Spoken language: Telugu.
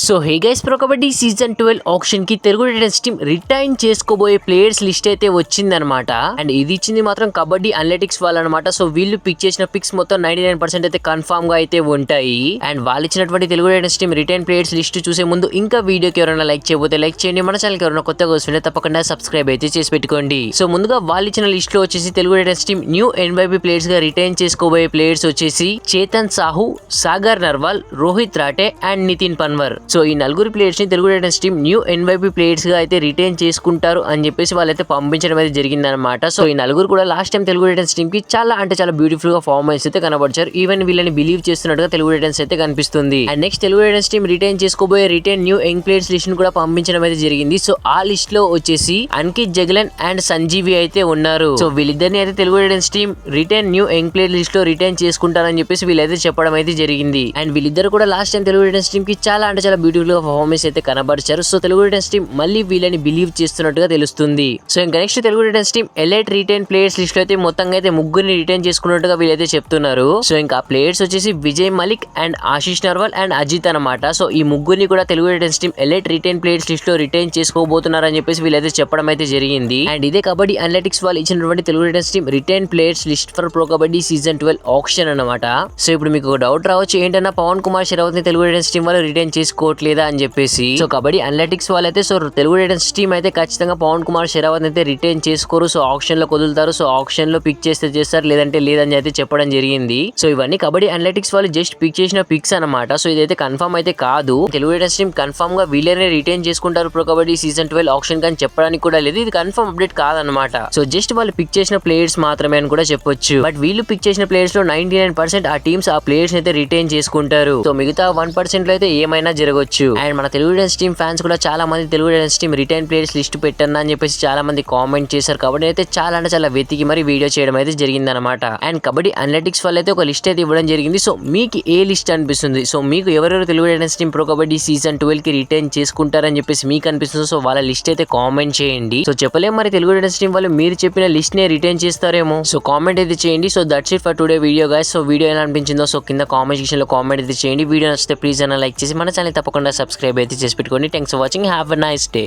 So hey guys, pro kabaddi season 12 option కి తెలుగు టైటన్స్ టీమ్ రిటైన్ చేసుకోబోయే ప్లేయర్స్ లిస్ట్ అయితే వచ్చిందనమాట. అండ్ ఇది ఇచ్చింది మాత్రం కబడ్డీ అనలిటిక్స్ వాళ్ళు అనమాట. సో వీళ్ళు పిక్ చేసిన పిక్స్ మొత్తం 99% అయితే కన్ఫర్మ్ గా అయితే ఉంటాయి. అండ్ వాళ్ళు ఇచ్చినటువంటి Telugu Titans team retain players list చూసే ముందు ఇంకా వీడియోకి ఎవరైనా లైక్ చేయబోతే లైక్ చేయండి, మన ఛానల్ కి ఎవరైనా కొత్తగా వస్తుంటే తప్పకుండా సబ్స్క్రైబ్ అయితే చేసి పెట్టుకోండి. సో ముందుగా వాళ్ళు ఇచ్చిన లిస్ట్ లో వచ్చేసి Telugu Titans team new NYP players గా రిటైన్ చేసుకోబోయే ప్లేయర్స్ వచ్చేసి చేతన్ సాహు, సాగర్ నర్వాల్, రోహిత్ రాటే అండ్ నితిన్ పన్వర్. సో ఈ నలుగురు ప్లేయర్స్ ని Telugu Titans team new NYP players గా అయితే రిటైన్ చేసుకుంటారు అని చెప్పేసి వాళ్ళైతే పంపించడం అయితే జరిగింది అనమాట. సో ఈ నలుగురు కూడా last time Telugu Titans team కి చాలా బ్యూటిఫుల్ గా పర్ఫార్మెన్స్ అయితే కనబడ్డారు. ఈవెన్ వీళ్ళని బిలీవ్ చేస్తున్నట్టుగా తెలుగు టైటన్స్ అయితే కనిపిస్తుంది. And next Telugu Titans team retain చేసుకోబోయే retain new young players list ను కూడా పంపించడం అయితే జరిగింది. సో ఆ లిస్ట్ లో వచ్చేసి అంకిత్ జగలన్ అండ్ సంజీవి అయితే ఉన్నారు. సో వీళ్ళిద్దరిని అయితే Telugu Titans team retain new young player list లో రిటైన్ చేసుకుంటారని చెప్పేసి వీళ్ళైతే చెప్పడం అయితే జరిగింది. అండ్ వీళ్ళిద్దరు కూడా last time Telugu Titans team కి చాలా బ్యూటిఫుల్ గా పర్ఫార్మెన్స్ అయితే కనబరిచారు. సో తెలుగు టైటన్స్ టీమ్ మళ్ళీ వీళ్ళని బిలీవ్ చేస్తున్నట్టుగా తెలుస్తుంది. సో ఇంకా next Telugu Titans team elite retain players list లో అయితే మొత్తంగా అయితే ముగ్గురిని రిటైన్ చేసుకున్నట్టుగా వీళ్ళైతే చెప్తున్నారు. సో ఇంకా ప్లేయర్స్ వచ్చేసి విజయ్ మలిక్ అండ్ ఆశీష్ నర్వాల్ అండ్ అజిత్ అనమాట. సో ఈ ముగ్గురిని కూడా Telugu Titans team elite retain players list లో రిటైన్ చేసుకోబోతున్నారు అని చెప్పేసి వీళ్ళైతే చెప్పడం అయితే జరిగింది. అండ్ ఇదే కబడ్డీ అనలిటిక్స్ వాళ్ళు ఇచ్చినటువంటి Telugu Titans team retain players list for pro kabaddi season 12 option అనమాట. సో ఇప్పుడు మీకు ఒక డౌట్ రావచ్చు, ఏంటన్నా పవన్ కుమార్ షెరావత్ ని తెలుగు టైటన్స్ టీమ్ వాళ్ళు రిటైన్ చేసుకోవట్లేదా అని చెప్పేసి. సో కబడ్డీ అనలిటిక్స్ వాళ్ళైతే సో తెలుగు టైటన్స్ టీమ్ అయితే ఖచ్చితంగా పవన్ కుమార్ షెరావత్ అయితే రిటైన్ చేసుకోరు. సో ఆప్షన్ లో కుదులుతారు. సో ఆప్షన్ లో పిక్ చేస్తే చేస్తారు, లేదంటే లేదని అయితే చెప్పడం జరిగింది. సో ఇవన్నీ కబడ్డీ అనలిటిక్స్ వాళ్ళు జస్ట్ పిక్ చేసిన పిక్స్ అనమాట. సో ఇదైతే కన్ఫర్మ్ అయితే కాదు. తెలుగు టైటన్స్ టీమ్ కన్ఫర్మ్ గా వీళ్ళనే రిటైన్ చేసుకుంటారు ప్రో కబడ్డీ సీజన్ 12 ఆప్షన్ కానీ చెప్పడానికి కూడా లేదు. ఇది కన్ఫర్మ్ అప్డేట్ కాదనమాట. సో జస్ట్ వాళ్ళు పిక్ చేసిన ప్లేయర్స్ మాత్రమే అని కూడా చెప్పొచ్చు. బట్ వీళ్ళు పిక్ చేసిన ప్లేయర్స్ లో 99% ఆ టీమ్స్ ఆ ప్లేయర్స్ అయితే రిటైన్ చేసుకుంటారు. సో మిగతా 1% లో అయితే ఏమైనా జరగవచ్చు. అండ్ మన తెలుగు టైటన్స్ టీమ్ ఫ్యాన్స్ కూడా చాలా మంది Telugu Titans team retain players list పెట్టన్నా అని చెప్పేసి చాలా మంది కామెంట్ చేశారు. కాబట్టి అయితే చాలా వెతికి మరి వీడియో చేయడం అయితే జరిగింది అనమాట. అండ్ కబడ్డీ అనలిటిక్స్ వాళ్ళు అయితే ఒక లిస్ట్ అయితే ఇవ్వడం జరిగింది. సో మీకు ఏ లిస్ట్ అనిపిస్తుంది? సో మీకు ఎవరెవరు Telugu Titans team pro kabaddi season 12 కి రిటైన్ చేసుకుంటారని చెప్పేసి మీకు అనిపిస్తుంది? సో వాళ్ళ లిస్ట్ అయితే కామెంట్ చేయండి. సో చెప్పలేం మరి తెలుగు టైటన్స్ టీమ్ వాళ్ళు మీరు చెప్పిన లిస్ట్ నే రిటైన్ చేస్తారేమో. సో కామెంట్ అయితే చేయండి. So that's it for today video guys. So video ఎలా అనిపించిందో సో కింద కామెంట్ సెక్షన్ లో కామెంట్ అయితే చేయండి. వీడియో నచ్చితే ప్లీజ్ అన్న లైక్ చేసి మన ఛానల్ తప్పకుండా సబ్స్క్రైబ్ అయితే చేసి పెట్టుకోండి. Thanks for watching. Have a nice day.